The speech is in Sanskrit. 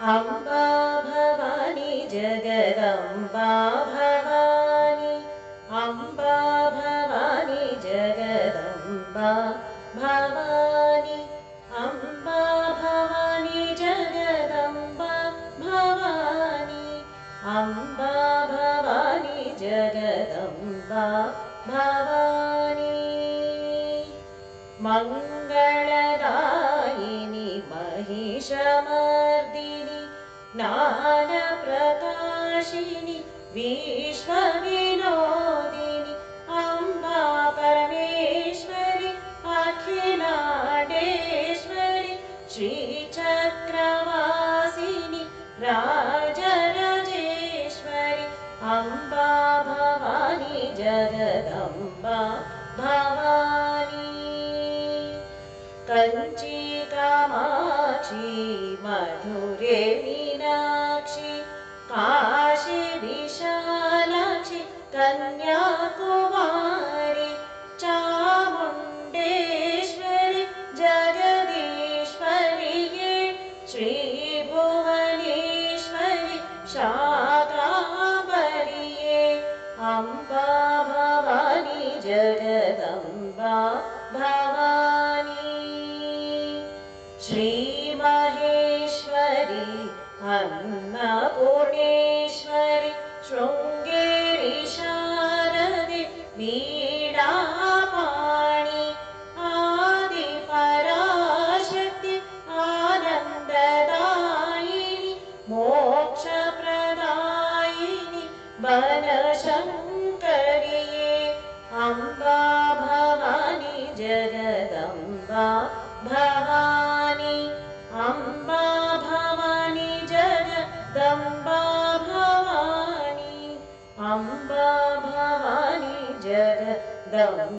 अम्बा भवानी जगदम्बा भवानी अम्बा भवानी जगदम्बा भवानी अम्बा भवानी जगदम्बा भवानी अम्बा भवानी जगदम्बा भवानी मङ्गलदायिनि महिषमर्दिनि ज्ञानप्रकाशिनि विश्वविनोदिनि अम्बा परमेश्वरि अखिलाण्डेश्वरि श्रीचक्रवासिनि राजराजेश्वरि अम्बा भवानी जगदम्बा भवानी कंची कामाक्षी मधुरे मीनाक्षी काशी विशालाक्षी कन्याकुमारी चामुण्डेश्वरी जगदीश्वरी श्रीभुवनेश्वरी शाकाम्बरी अम्बा भवानी जगदम्बा भवानी श्रीमहेश्वरी अन्नपूर्णेश्वरी शृङ्गेरी शारदे वीणापाणि आदिपराशक्ति आनन्ददायिनि मोक्षप्रदायिनि बनशङ्करी अम्बा भवानी जगदम्बा भवानी अम्बा भवानी जगदम्बा भवानी अम्बा भवानी जगदम्बा